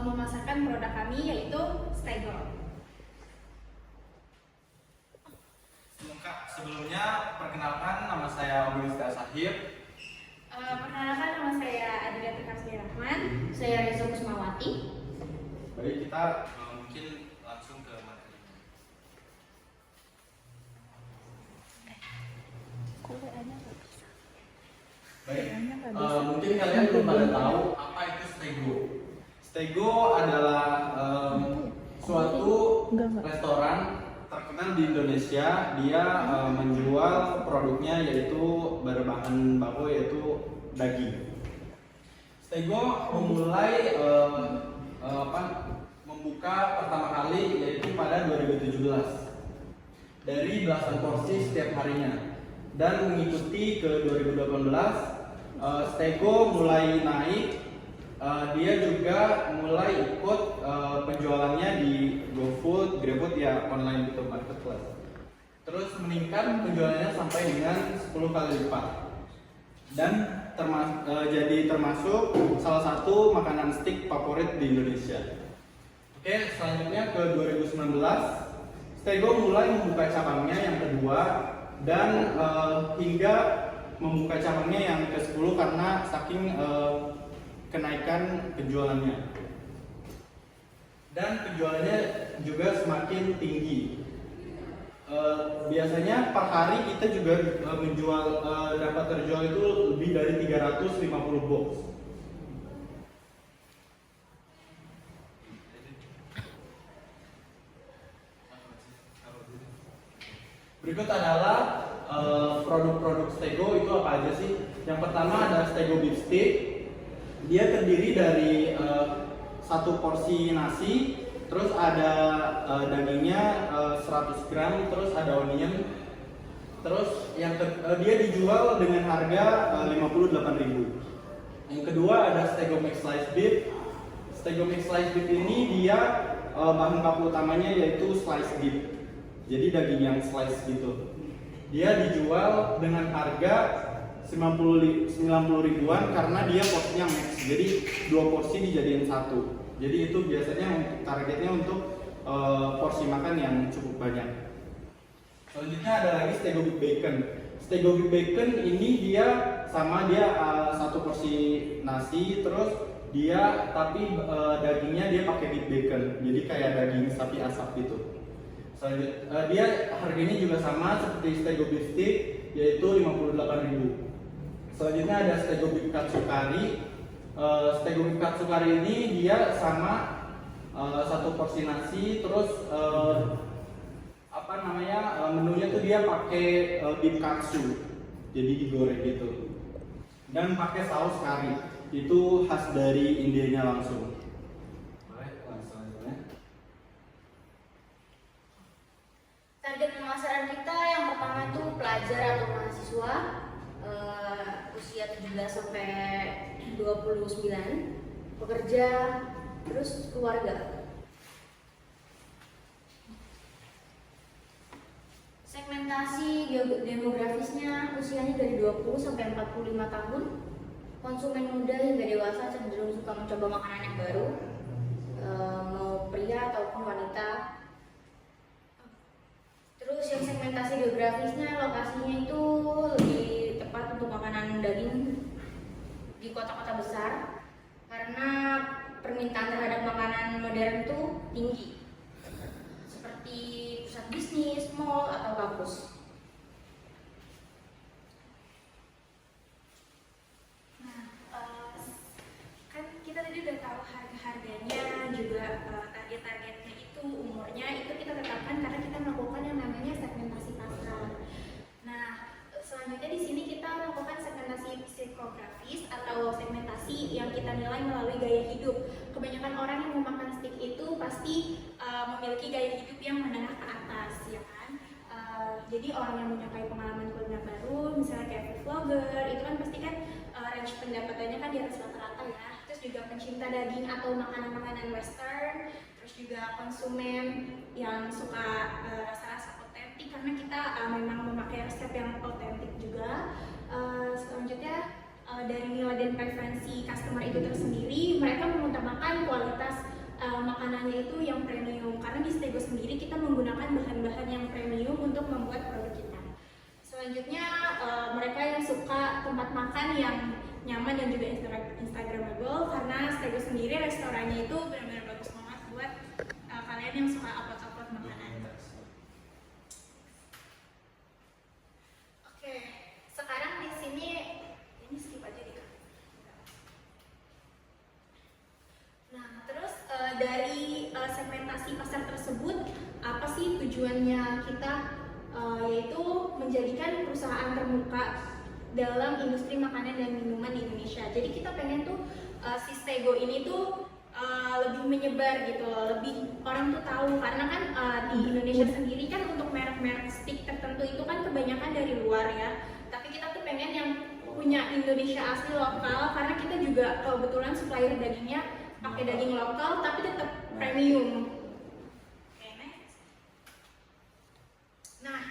memasarkan produk kami yaitu Stego. Sebelumnya, perkenalkan nama saya Augusta Sahir. Perkenalkan nama saya Adriana Karsmi Rahman. Saya Reza Kusmawati. Baik, kita mungkin langsung ke materi. Baik, mungkin kalian belum pada tahu apa itu Stego. Stego adalah suatu restoran terkenal di Indonesia. Dia menjual produknya yaitu berbahan baku yaitu daging. Stego memulai membuka pertama kali yaitu pada 2017 dari belasan porsi setiap harinya, dan mengikuti ke 2018 Stego mulai naik. Dia juga mulai ikut penjualannya di GoFood, GrabFood ya, online gitu, marketplace. Terus meningkat penjualannya sampai dengan 10 kali lipat. Dan jadi termasuk salah satu makanan steak favorit di Indonesia. Oke, selanjutnya ke 2019, Stego mulai membuka cabangnya yang kedua dan hingga membuka cabangnya yang ke-10 karena saking kenaikan penjualannya. Dan penjualannya juga semakin tinggi. Biasanya per hari kita juga dapat terjual itu lebih dari 350 box. Berikut adalah produk-produk Stego itu apa aja sih? Yang pertama ada Stego Beef Stick. Dia terdiri dari satu porsi nasi, terus ada dagingnya 100 gram, terus ada onion. Terus dia dijual dengan harga 58.000. Yang kedua ada Stego Mixed Slice Beef. Stego Mixed Slice Beef ini dia bahan baku utamanya yaitu slice beef. Jadi daging yang slice gitu. Dia dijual dengan harga 90 ribuan karena dia porsinya max. Jadi 2 porsi dijadiin 1. Jadi itu biasanya targetnya untuk porsi makan yang cukup banyak. Selanjutnya ada lagi Stego Beef Bacon. Stego Beef Bacon ini dia sama, dia 1 porsi nasi, terus dia tapi dagingnya dia pakai beef bacon. Jadi kayak daging sapi asap gitu. Selanjutnya dia harganya juga sama seperti Stego Beef Stick yaitu 58.000. Selanjutnya ada Stego Beef Katsukari. Stego Beef Katsukari ini dia sama 1 porsi nasi, terus menunya tuh dia pakai beef katsu, jadi digoreng gitu, dan pakai saus kari. Itu khas dari Indianya langsung. Target pemasaran kita yang pertama itu pelajar atau mahasiswa usia 17 sampai 29, pekerja, terus keluarga. Segmentasi demografisnya usianya dari 20 sampai 45 tahun. Konsumen muda hingga dewasa cenderung suka mencoba makanan yang baru, mau pria ataupun wanita. Terus yang segmentasi geografisnya, lokasinya itu lebih tepat untuk makanan daging di kota-kota besar karena permintaan terhadap makanan modern itu tinggi, seperti pusat bisnis, mall, atau kampus. Kan kita tadi udah tahu harga-harganya, juga target-targetnya itu, umurnya itu kita tetapkan karena kita melakukan yang namanya segmentasi pasar. Nah, selanjutnya di sini kita melakukan segmentasi psikografis atau segmentasi yang kita nilai melalui gaya hidup. Kebanyakan orang yang memakan steak itu pasti memiliki gaya hidup yang menengah ke atas, ya kan? Jadi orang yang menyukai pengalaman kuliner baru, misalnya kayak food vlogger, itu kan pasti kan range pendapatannya kan di atas rata-rata ya. Terus juga pencinta daging atau makanan-makanan western, terus juga konsumen yang suka rasa-rasa otentik karena kita memang memakai resep yang otentik juga. Selanjutnya dari nilai dan preferensi customer itu tersendiri, mereka mengutamakan kualitas makanannya itu yang premium, karena di Stego sendiri kita menggunakan bahan-bahan yang premium untuk membuat produk kita. Selanjutnya mereka yang suka tempat makan yang nyaman dan juga instagramable, karena Stego sendiri restorannya itu benar-benar bagus banget buat kalian yang suka upload makanan. Oke, sekarang di sini ini skip aja deh. Nah, terus dari segmentasi pasar tersebut, apa sih tujuannya kita? Yaitu menjadikan perusahaan terbuka dalam industri makanan dan minuman di Indonesia. Jadi kita pengen tuh si Stego ini tuh lebih menyebar gitu loh, lebih orang tuh tahu, karena kan di Indonesia sendiri kan untuk merek-merek stick tertentu itu kan kebanyakan dari luar ya. Tapi kita tuh pengen yang punya Indonesia asli lokal, karena kita juga kebetulan supplier dagingnya pakai daging lokal tapi tetap premium. Oke, next. Nah,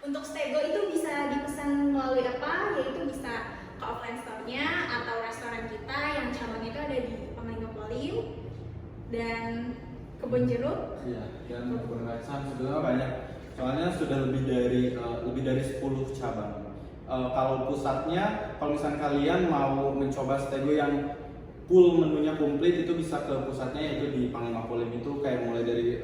untuk Stego itu bisa dipesan melalui apa? Yaitu bisa ke offline store-nya atau restoran kita yang cabang itu ada di Panglima Polim dan Kebon Jeruk. Iya, dan Kebun Kacang sebenarnya banyak. Soalnya sudah lebih dari 10 cabang. Kalau pusatnya, kalau misalnya kalian mau mencoba Stego yang full menunya komplit, itu bisa ke pusatnya, yaitu di Panglima Polim. Itu kayak mulai dari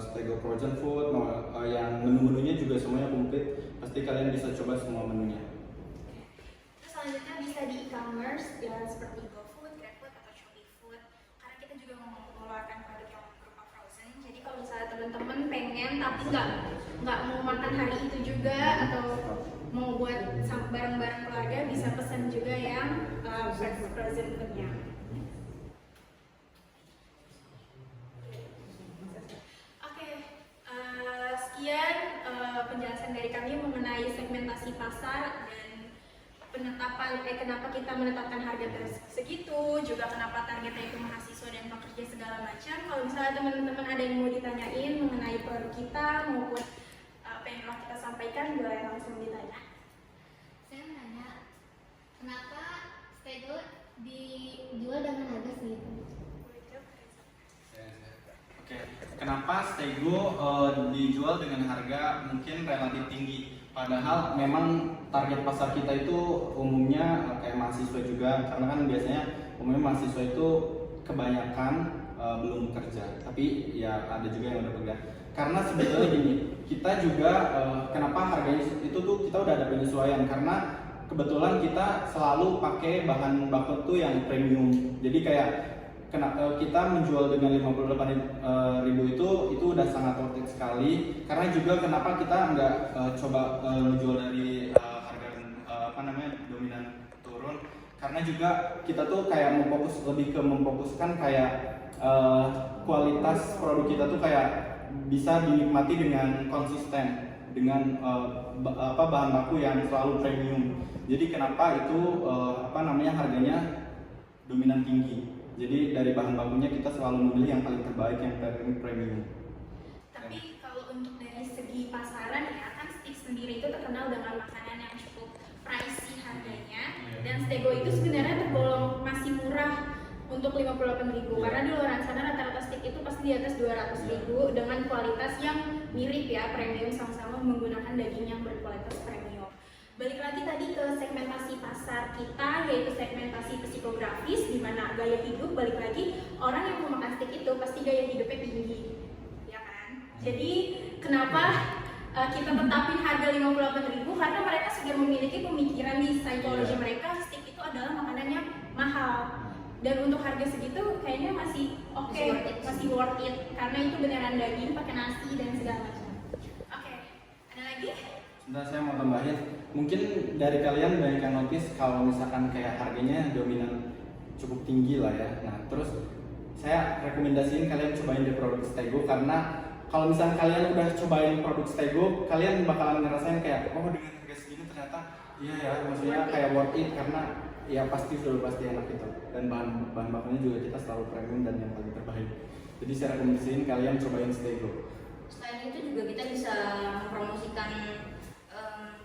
Stego frozen food, yang menu-menunya juga semuanya komplit. Pasti kalian bisa coba semua menunya. Terus selanjutnya bisa di e-commerce ya, seperti GoFood, GrabFood atau Shopee Food. Karena kita juga mau mengeluarkan produk yang berupa frozen. Jadi kalau misalnya teman-teman pengen tapi nggak mau makan hari itu juga, atau mau buat bareng-bareng keluarga, bisa pesan juga yang frozen foodnya. Sekian penjelasan dari kami mengenai segmentasi pasar dan penetapan kenapa kita menetapkan harga segitu, juga kenapa targetnya itu mahasiswa dan pekerja segala macam. Kalau misalnya teman-teman ada yang mau ditanyain mengenai produk kita maupun apa yang telah kita sampaikan, boleh langsung ditanya. Saya mau nanya, kenapa Stego dijual dengan harga segitu? Oke, kenapa Stego dijual dengan harga mungkin relatif tinggi? Padahal memang target pasar kita itu umumnya kayak mahasiswa juga, karena kan biasanya umumnya mahasiswa itu kebanyakan belum kerja, tapi ya ada juga yang udah kerja. Karena sebetulnya gini, kita juga kenapa harganya itu tuh kita udah ada penyesuaian, karena kebetulan kita selalu pakai bahan baku tuh yang premium. Jadi kayak kita menjual dengan 58.000 itu udah sangat worth it sekali. Karena juga kenapa kita nggak coba menjual dari harga dominan turun, karena juga kita tuh kayak lebih ke memfokuskan kayak kualitas produk kita tuh kayak bisa dinikmati dengan konsisten, dengan bahan baku yang selalu premium. Jadi kenapa itu harganya dominan tinggi. Jadi dari bahan bakunya kita selalu memilih yang paling terbaik, yang premium. Tapi kalau untuk dari segi pasaran ya, kan stick sendiri itu terkenal dengan makanan yang cukup pricey harganya. Dan Stego itu sebenarnya tergolong masih murah untuk 58.000, karena di luar sana rata-rata stick itu pasti di atas 200.000 dengan kualitas yang mirip ya, premium, sama-sama menggunakan daging yang berkualitas premium. Balik lagi tadi ke segmentasi pasar kita, yaitu segmentasi psikografis, di mana gaya hidup, balik lagi orang yang mau makan steak itu pasti gaya hidupnya tinggi, ya kan? Jadi kenapa kita tetapin harga 58.000? Karena mereka sudah memiliki pemikiran di psikologi mereka, steak itu adalah makanan yang mahal. Dan untuk harga segitu kayaknya masih oke, masih worth it, karena itu beneran daging pakai nasi dan segala macam. Oke, ada lagi? Sebentar, saya mau tambahin. Mungkin dari kalian banyak yang notice kalau misalkan kayak harganya dominan cukup tinggi lah ya. Nah, terus saya rekomendasiin kalian cobain deh produk Stego, karena kalau misalnya kalian udah cobain produk Stego, kalian bakalan ngerasain kayak, oh dengan harga segini ternyata iya ya, maksudnya kayak worth it, karena ya pasti enak gitu. Dan bahan bakunya juga kita selalu premium dan yang paling terbaik. Jadi saya rekomendasiin kalian cobain Stego. Selain itu juga kita bisa mempromosikan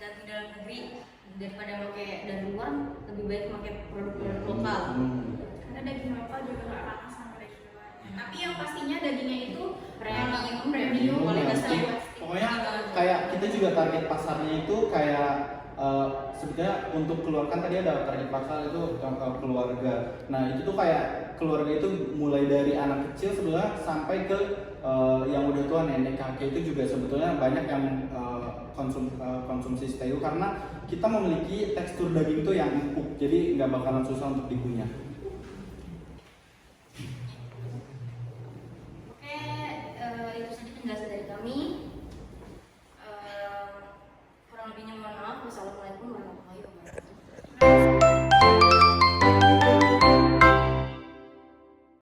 daging dalam negeri, daripada pakai dari luar, lebih baik pakai produk-produk lokal. Karena daging lokal juga nggak kalah sama daging luar. Tapi yang pastinya daging target pasarnya itu kayak sebetulnya untuk keluarkan tadi ada target pasar itu keluarga. Nah itu tuh kayak keluarga itu mulai dari anak kecil sebetulnya sampai ke yang udah tua, nenek kakek itu juga sebetulnya banyak yang konsumsi stego karena kita memiliki tekstur daging itu yang empuk, jadi nggak bakalan susah untuk dikunyah.